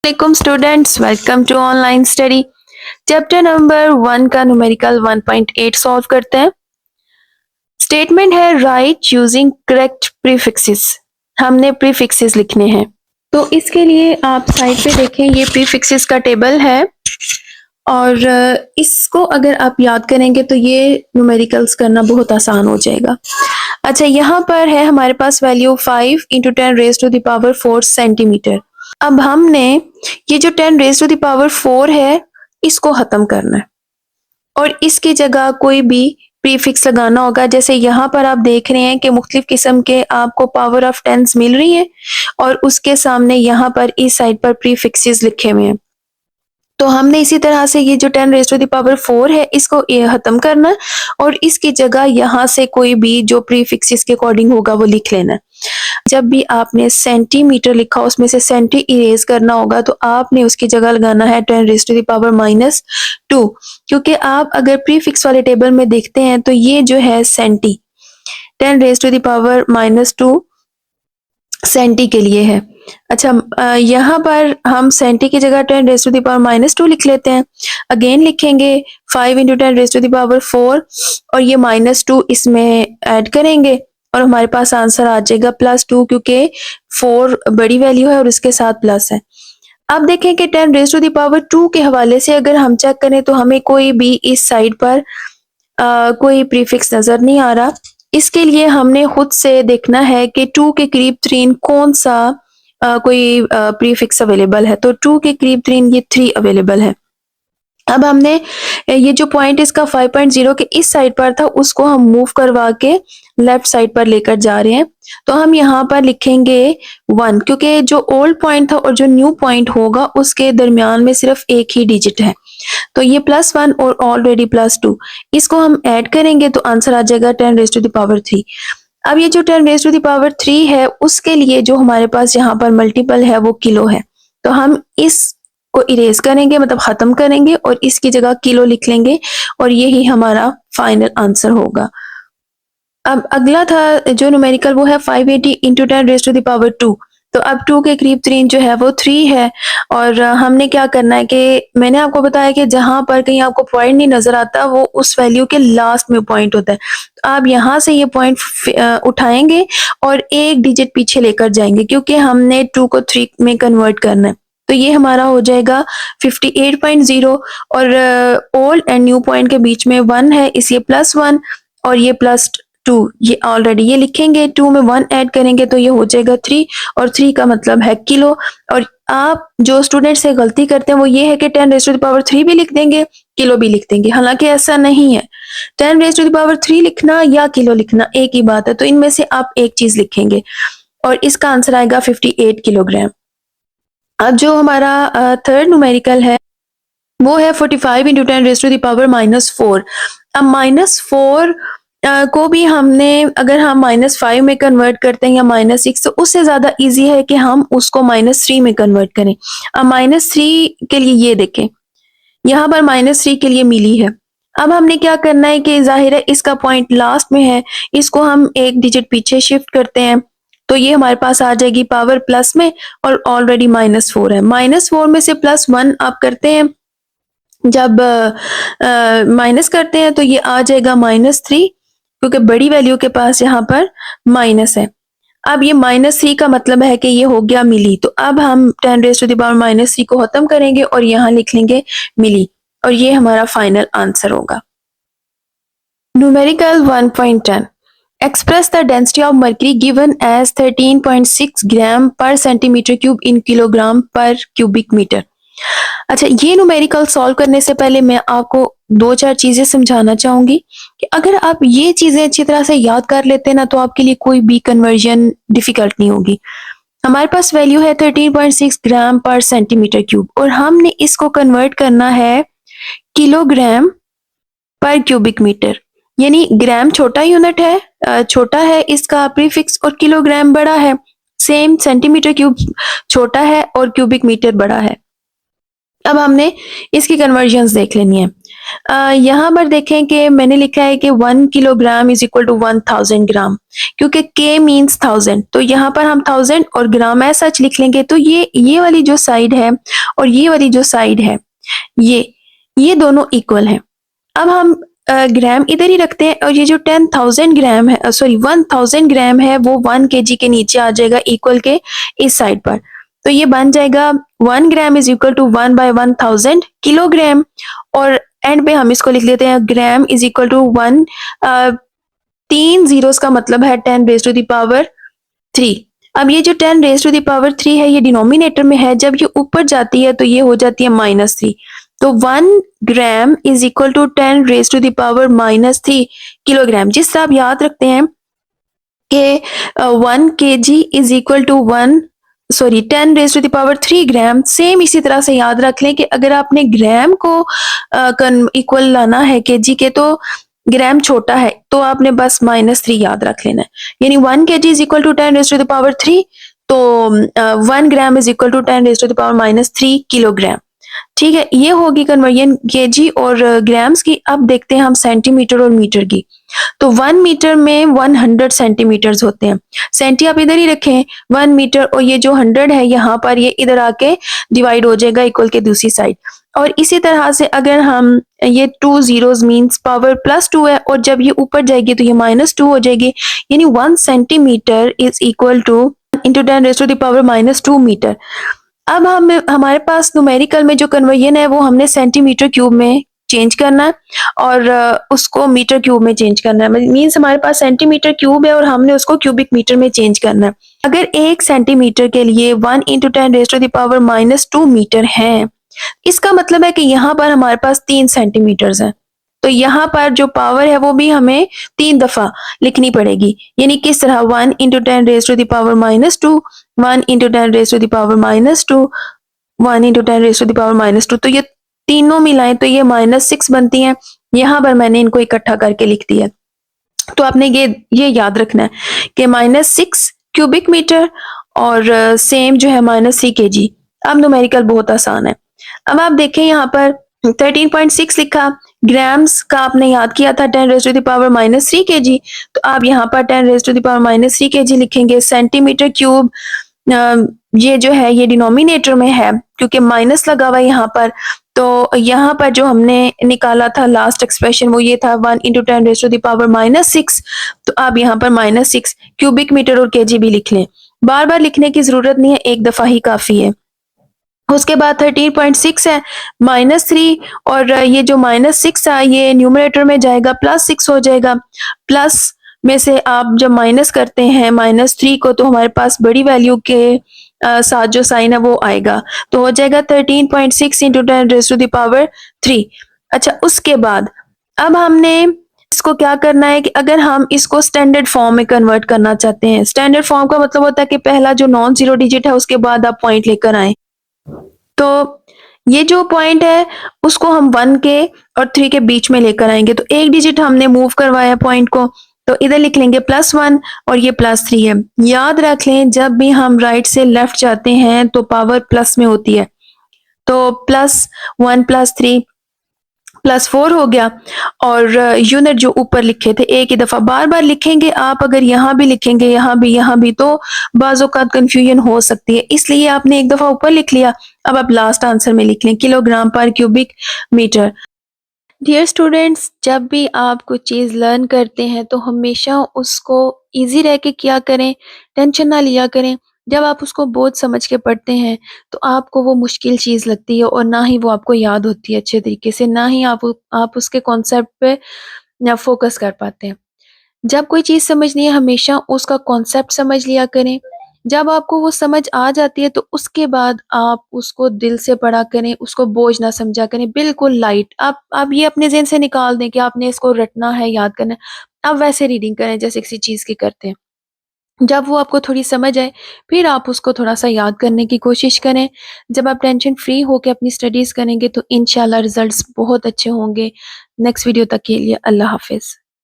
वालेकुम students, welcome to online study. Chapter number 1 का numerical 1.8 solve करते हैं। स्टेटमेंट है राइट यूजिंग करेक्ट प्रीफिक्सेस। हमने प्रीफिक्सेस लिखने हैं, तो इसके लिए आप साइड पे देखें, ये प्रीफिक्सेस का टेबल है और इसको अगर आप याद करेंगे तो ये न्यूमेरिकल्स करना बहुत आसान हो जाएगा। अच्छा, यहाँ पर है हमारे पास value 5 into 10 raise to the power 4 centimetre. अब हमने ये जो 10 रेज टू द पावर 4 है इसको खत्म करना है और इसकी जगह कोई भी प्रीफिक्स लगाना होगा। जैसे यहाँ पर आप देख रहे हैं कि मुख्तलिफ किस्म के आपको पावर ऑफ टेंस मिल रही है और उसके सामने यहाँ पर इस साइड पर प्रीफिक्सेस लिखे हुए हैं। तो हमने इसी तरह से ये जो 10 रेज टू द पावर 4 है इसको खत्म करना है और इसकी जगह यहाँ से कोई भी जो प्रीफिक्सेस के अकॉर्डिंग होगा वो लिख लेना है। जब भी आपने सेंटीमीटर लिखा उसमें से सेंटी इरेज करना होगा तो आपने उसकी जगह लगाना है 10 रेज टू द पावर -2, क्योंकि आप अगर प्रीफिक्स वाले टेबल में देखते हैं तो ये जो है centi 10 raise to the power -2 centi के लिए है। अच्छा, यहाँ पर हम सेंटी की जगह 10 रेज टू द पावर -2 लिख लेते हैं। अगेन लिखेंगे 5 into 10 raise to the power 4 और ये -2 इसमें ऐड करेंगे और हमारे पास आंसर आ जाएगा +2, क्योंकि 4 बड़ी वैल्यू है और उसके साथ प्लस है। अब देखें कि 10 रेज टू द पावर 2 के हवाले से अगर हम चेक करें तो हमें कोई भी इस साइड पर कोई प्रीफिक्स नजर नहीं आ रहा। इसके लिए हमने खुद से देखना है कि 2 के करीब तरीन कौन सा कोई प्रीफिक्स अवेलेबल है। तो 2 के करीब तरीन ये 3 अवेलेबल है। अब हमने ये जो पॉइंट इसका 5.0 के इस साइड पर था उसको हम मूव करवा के लेफ्ट साइड पर लेकर जा रहे हैं। तो हम यहाँ पर लिखेंगे 1, क्योंकि जो ओल्ड पॉइंट था और जो न्यू पॉइंट होगा उसके दरमियान में सिर्फ एक ही डिजिट है। तो ये +1 और ऑलरेडी +2, इसको हम ऐड करेंगे तो आंसर आ जाएगा 10 रेज टू द पावर 3। अब ये जो 10 रेज टू द पावर 3 है उसके लिए जो हमारे पास यहाँ पर मल्टीपल है वो किलो है। तो हम इस को इरेज करेंगे, मतलब खत्म करेंगे और इसकी जगह किलो लिख लेंगे और यही हमारा फाइनल आंसर होगा। अब अगला था जो न्यूमेरिकल वो है 580 into 10 raise to the power 2। तो अब 2 के करीब तरीन जो है वो 3 है और हमने क्या करना है कि मैंने आपको बताया कि जहां पर कहीं आपको पॉइंट नहीं नजर आता वो उस वैल्यू के लास्ट में पॉइंट होता है। तो आप यहाँ से ये पॉइंट उठाएंगे और एक डिजिट पीछे लेकर जाएंगे, क्योंकि हमने 2 को 3 में कन्वर्ट करना है। तो ये हमारा हो जाएगा 58.0 और ओल्ड एंड न्यू पॉइंट के बीच में 1 है, इसलिए +1 और ये +2, ये ऑलरेडी ये लिखेंगे। 2 में 1 ऐड करेंगे तो ये हो जाएगा 3 और 3 का मतलब है किलो। और आप जो स्टूडेंट से गलती करते हैं वो ये है कि 10 रेज टू द पावर 3 भी लिख देंगे, किलो भी लिख देंगे, हालांकि ऐसा नहीं है। 10 रेज टू द पावर 3 लिखना या किलो लिखना एक ही बात है, तो इनमें से आप एक चीज लिखेंगे और इसका आंसर आएगा 58 किलोग्राम। अब जो हमारा थर्ड न्यूमेरिकल है वो है 45 into 10 raise to the power -4। अब -4 को भी हमने अगर हम -5 में कन्वर्ट करते हैं या -6 तो उससे ज्यादा इजी है कि हम उसको -3 में कन्वर्ट करें। अब -3 के लिए ये देखें, यहाँ पर -3 के लिए मिली है। अब हमने क्या करना है कि जाहिर है इसका पॉइंट लास्ट में है, इसको हम एक डिजिट पीछे शिफ्ट करते हैं तो ये हमारे पास आ जाएगी पावर प्लस में और ऑलरेडी -4 है। -4 में से +1 आप करते हैं, जब माइनस करते हैं तो ये आ जाएगा -3, क्योंकि बड़ी वैल्यू के पास यहाँ पर माइनस है। अब ये -3 का मतलब है कि ये हो गया मिली। तो अब हम 10 रेज टू द पावर -3 को खत्म करेंगे और यहाँ लिख लेंगे मिली और ये हमारा फाइनल आंसर होगा। Numerical 1.10 express the density of mercury given as 13.6 ग्राम पर सेंटीमीटर क्यूब इन किलोग्राम पर क्यूबिक मीटर। अच्छा, ये न्यूमेरिकल सॉल्व करने से पहले मैं आपको 2-4 चीजें समझाना चाहूंगी कि अगर आप ये चीजें अच्छी तरह से याद कर लेते हैं ना तो आपके लिए कोई भी कन्वर्जन डिफिकल्ट नहीं होगी। हमारे पास वैल्यू है 13.6 ग्राम पर सेंटीमीटर क्यूब और हमने इसको कन्वर्ट करना है किलोग्राम पर क्यूबिक मीटर, यानी ग्राम छोटा यूनिट है, छोटा है इसका प्रीफिक्स और किलोग्राम बड़ा है। सेम सेंटीमीटर क्यूब छोटा है और क्यूबिक मीटर बड़ा है। अब हमने इसकी कन्वर्जन्स देख लेनी है। यहाँ पर देखें कि मैंने लिखा है कि 1 किलोग्राम इज इक्वल टू 1000 ग्राम, क्योंकि के मीन्स 1000, तो यहाँ पर हम 1000 और ग्राम ऐसा सच लिख लेंगे। तो ये वाली जो साइड है और ये वाली जो साइड है, ये दोनों इक्वल हैं। अब हम ग्राम इधर ही रखते हैं, और ये जो 10,000 ग्राम है, सॉरी 1000 ग्राम है, वो 1 केजी के नीचे आ जाएगा इक्वल के इस साइड पर। तो ये बन जाएगा 1 gram is equal to 1/1000 kilogram, और एंड पे हम इसको लिख लेते हैं gram is equal to 1, 3 zeros का मतलब है 10 रेज टू द पावर 3। अब ये जो 10 रेज टू द पावर 3 है, ये डिनोमिनेटर में है, जब ये ऊपर जाती है तो ये हो जाती है -3। तो 1 gram is equal to 10 raise to the power -3 kilogram. जिस तरह आप याद रखते हैं कि 1 KG is equal to 10 raise to the power 3 gram, same इसी तरह से याद रख लें कि अगर आपने ग्राम को इक्वल लाना है केजी के, तो ग्राम छोटा है तो आपने बस -3 याद रख लेना है। यानी 1 KG is equal to 10 raise to the power 3, तो 1 gram is equal to 10 raise to the power -3 kilogram. ठीक है, ये होगी कन्वर्जन केजी और ग्राम्स की। अब देखते हैं हम सेंटीमीटर और मीटर की। तो 1 मीटर में 100 सेंटीमीटर्स होते हैं। सेंटी आप इधर ही रखें, 1 मीटर, और ये जो 100 है यहाँ पर, ये इधर आके डिवाइड हो जाएगा इक्वल के दूसरी साइड। और इसी तरह से अगर हम ये 2 जीरोस मीन्स पावर +2 है, और जब ये ऊपर जाएगी तो ये -2 हो जाएगी। यानी 1 centimetre is equal to into 10 raise to the power -2 metre. अब हमारे पास न्यूमेरिकल में जो कन्वर्जन है वो हमने सेंटीमीटर क्यूब में चेंज करना है, और उसको मीटर क्यूब में चेंज करना है। मीन्स हमारे पास सेंटीमीटर क्यूब है और हमने उसको क्यूबिक मीटर में चेंज करना है। अगर 1 सेंटीमीटर के लिए 1 into 10 raise to the power -2 metre है, इसका मतलब है कि यहाँ पर हमारे पास 3 सेंटीमीटर्स हैं। तो यहाँ पर जो पावर है वो भी हमें 3 दफा लिखनी पड़ेगी। यानी किस तरह, 1 into 10 raise to the power -2, 1 into 10 raise to the power -2, 1 into 10 raise to the power -2। तो ये तीनों मिलाएं तो ये -6 बनती हैं। यहाँ पर मैंने इनको इकट्ठा करके लिख दिया। तो आपने ये याद रखना है कि -6 क्यूबिक मीटर और सेम जो है -3 केजी। अब न्यूमेरिकल बहुत आसान है। अब आप देखें यहाँ पर 13.6 लिखा, ग्राम्स का आपने याद किया था 10 raise to the power -3 KG, तो आप यहाँ पर 10 raise to the power -3 KG लिखेंगे। सेंटीमीटर क्यूब, ये जो है ये डिनोमिनेटर में है क्योंकि माइनस लगा हुआ है यहाँ पर। तो यहाँ पर जो हमने निकाला था लास्ट एक्सप्रेशन वो ये था 1 into 10 raise to the power -6। तो आप यहाँ पर -6 क्यूबिक मीटर और केजी भी लिख लें। बार बार लिखने की जरूरत नहीं है, एक दफा ही काफी है। उसके बाद 13.6 है -3, और ये जो -6 है ये न्यूमरेटर में जाएगा, +6 हो जाएगा। प्लस में से आप जब माइनस करते हैं -3 को, तो हमारे पास बड़ी वैल्यू के साथ जो साइन है वो आएगा, तो हो जाएगा 13.6 into 10 raise to the power 3। अच्छा, उसके बाद अब हमने इसको क्या करना है कि अगर हम इसको स्टैंडर्ड फॉर्म में कन्वर्ट करना चाहते हैं। स्टैंडर्ड फॉर्म का मतलब होता है कि पहला जो नॉन जीरो डिजिट है उसके बाद आप पॉइंट लेकर आए। तो ये जो पॉइंट है उसको हम 1 के और 3 के बीच में लेकर आएंगे। तो एक डिजिट हमने मूव करवाया पॉइंट को, तो इधर लिख लेंगे +1 और ये +3 है। याद रख लें जब भी हम राइट से लेफ्ट जाते हैं तो पावर प्लस में होती है। तो +1 +3 +4 हो गया, और यूनिट जो ऊपर लिखे थे एक ही दफा बार बार लिखेंगे आप। अगर यहाँ भी लिखेंगे यहाँ भी तो बाज़ औक़ात कंफ्यूजन हो सकती है, इसलिए आपने एक दफा ऊपर लिख लिया। अब आप लास्ट आंसर में लिख लें किलोग्राम पर क्यूबिक मीटर। डियर स्टूडेंट्स, जब भी आप कुछ चीज़ लर्न करते हैं तो हमेशा उसको इजी रह के किया करें, टेंशन ना लिया करें। जब आप उसको बोझ समझ के पढ़ते हैं तो आपको वो मुश्किल चीज़ लगती है, और ना ही वो आपको याद होती है अच्छे तरीके से, ना ही आप उसके कॉन्सेप्ट पे फोकस कर पाते हैं। जब कोई चीज़ समझनी है हमेशा उसका कॉन्सेप्ट समझ लिया करें। जब आपको वो समझ आ जाती है तो उसके बाद आप उसको दिल से पढ़ा करें, उसको बोझ ना समझा करें, बिल्कुल लाइट। आप ये अपने ज़हन से निकाल दें कि आपने इसको रटना है, याद करना है। आप वैसे रीडिंग करें जैसे किसी चीज़ की करते हैं। जब वो आपको थोड़ी समझ आए, फिर आप उसको थोड़ा-सा याद करने की कोशिश करें। जब आप टेंशन फ्री होके अपनी स्टडीज़ करेंगे तो इंशाल्लाह रिज़ल्ट्स बहुत अच्छे होंगे। नेक्स्ट वीडियो तक के लिए अल्लाह हाफ़िज़।